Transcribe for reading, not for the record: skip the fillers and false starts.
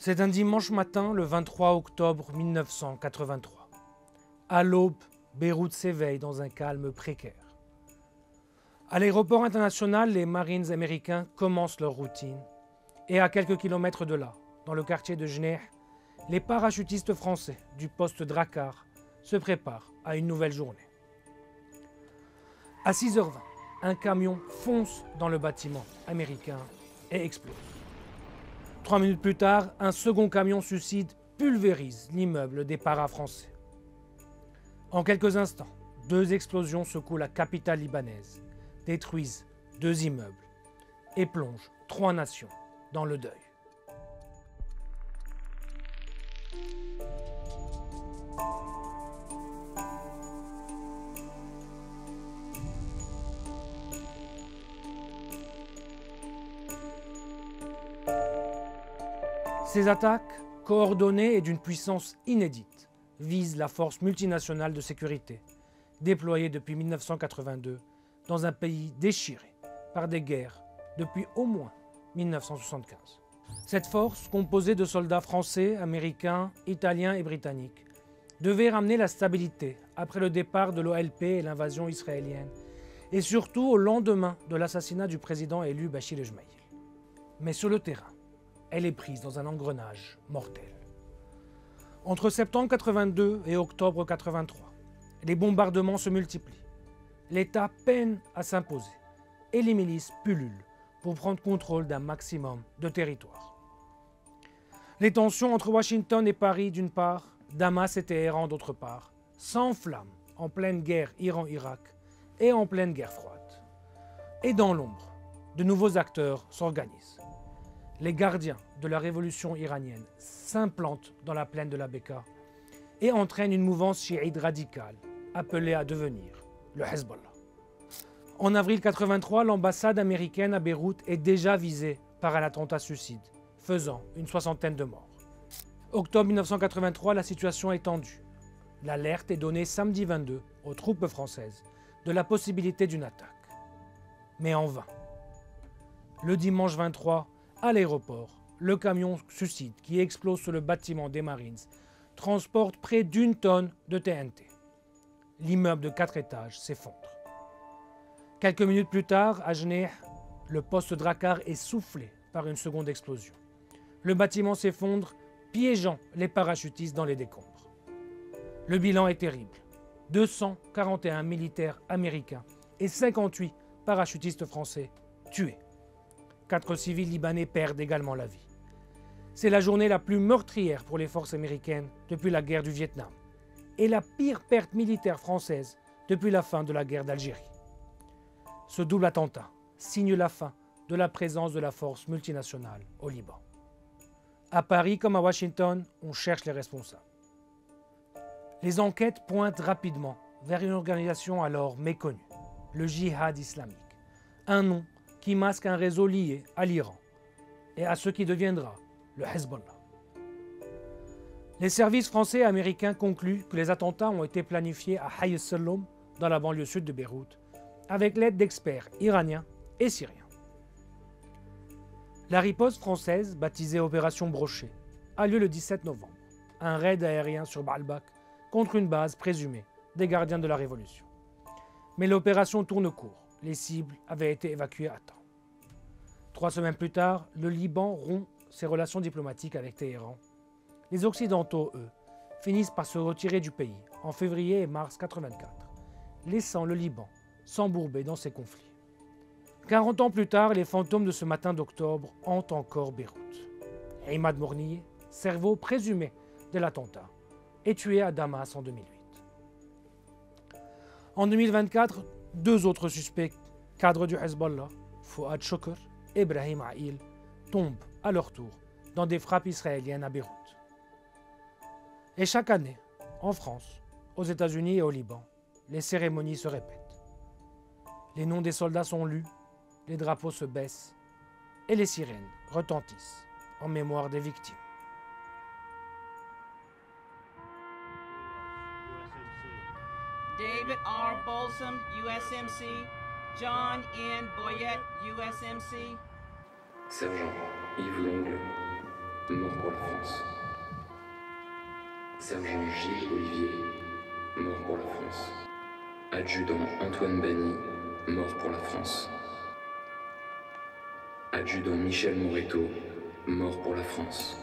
C'est un dimanche matin, le 23 octobre 1983. À l'aube, Beyrouth s'éveille dans un calme précaire. À l'aéroport international, les Marines américains commencent leur routine. Et à quelques kilomètres de là, dans le quartier de Jneh, les parachutistes français du poste Drakkar se préparent à une nouvelle journée. À 6h20, un camion fonce dans le bâtiment américain et explose. 3 minutes plus tard, un second camion suicide pulvérise l'immeuble des paras français. En quelques instants, 2 explosions secouent la capitale libanaise, détruisent 2 immeubles et plongent 3 nations dans le deuil. Ces attaques, coordonnées et d'une puissance inédite, visent la force multinationale de sécurité, déployée depuis 1982 dans un pays déchiré par des guerres depuis au moins 1975. Cette force, composée de soldats français, américains, italiens et britanniques, devait ramener la stabilité après le départ de l'OLP et l'invasion israélienne, et surtout au lendemain de l'assassinat du président élu Bachir el-Jmaïl. Mais sur le terrain, elle est prise dans un engrenage mortel. Entre septembre 82 et octobre 83, les bombardements se multiplient. L'État peine à s'imposer et les milices pullulent pour prendre contrôle d'un maximum de territoire. Les tensions entre Washington et Paris d'une part, Damas et Téhéran d'autre part, s'enflamment en pleine guerre Iran-Irak et en pleine guerre froide. Et dans l'ombre, de nouveaux acteurs s'organisent. Les gardiens de la révolution iranienne s'implantent dans la plaine de la Bekaa et entraînent une mouvance chiite radicale appelée à devenir le Hezbollah. En avril 83, l'ambassade américaine à Beyrouth est déjà visée par un attentat suicide, faisant une 60aine de morts. Octobre 1983, la situation est tendue. L'alerte est donnée samedi 22 aux troupes françaises de la possibilité d'une attaque. Mais en vain. Le dimanche 23, à l'aéroport, le camion suicide qui explose sur le bâtiment des Marines transporte près d'1 tonne de TNT. L'immeuble de 4 étages s'effondre. Quelques minutes plus tard, à Jneh, le poste Drakkar est soufflé par une seconde explosion. Le bâtiment s'effondre, piégeant les parachutistes dans les décombres. Le bilan est terrible. 241 militaires américains et 58 parachutistes français tués. 4 civils libanais perdent également la vie. C'est la journée la plus meurtrière pour les forces américaines depuis la guerre du Vietnam et la pire perte militaire française depuis la fin de la guerre d'Algérie. Ce double attentat signe la fin de la présence de la force multinationale au Liban. À Paris comme à Washington, on cherche les responsables. Les enquêtes pointent rapidement vers une organisation alors méconnue, le Djihad islamique, un nom qui masque un réseau lié à l'Iran et à ce qui deviendra le Hezbollah. Les services français et américains concluent que les attentats ont été planifiés à Hayy al-Salloum, dans la banlieue sud de Beyrouth, avec l'aide d'experts iraniens et syriens. La riposte française, baptisée Opération Brochet, a lieu le 17 novembre, un raid aérien sur Baalbek contre une base présumée des gardiens de la Révolution. Mais l'opération tourne court. Les cibles avaient été évacuées à temps. 3 semaines plus tard, le Liban rompt ses relations diplomatiques avec Téhéran. Les Occidentaux, eux, finissent par se retirer du pays en février et mars 1984, laissant le Liban s'embourber dans ses conflits. 40 ans plus tard, les fantômes de ce matin d'octobre hantent encore Beyrouth. Imad Mournier, cerveau présumé de l'attentat, est tué à Damas en 2008. En 2024, 2 autres suspects, cadres du Hezbollah, Fouad Shukr et Brahim Aïl, tombent à leur tour dans des frappes israéliennes à Beyrouth. Et chaque année, en France, aux États-Unis et au Liban, les cérémonies se répètent. Les noms des soldats sont lus, les drapeaux se baissent et les sirènes retentissent en mémoire des victimes. David R. Bolsom, USMC. John N. Boyette, USMC. Sergent Yves Longue, mort pour la France. Sergent Gilles Olivier, mort pour la France. Adjudant Antoine Bagny, mort pour la France. Adjudant Michel Moreto, mort pour la France.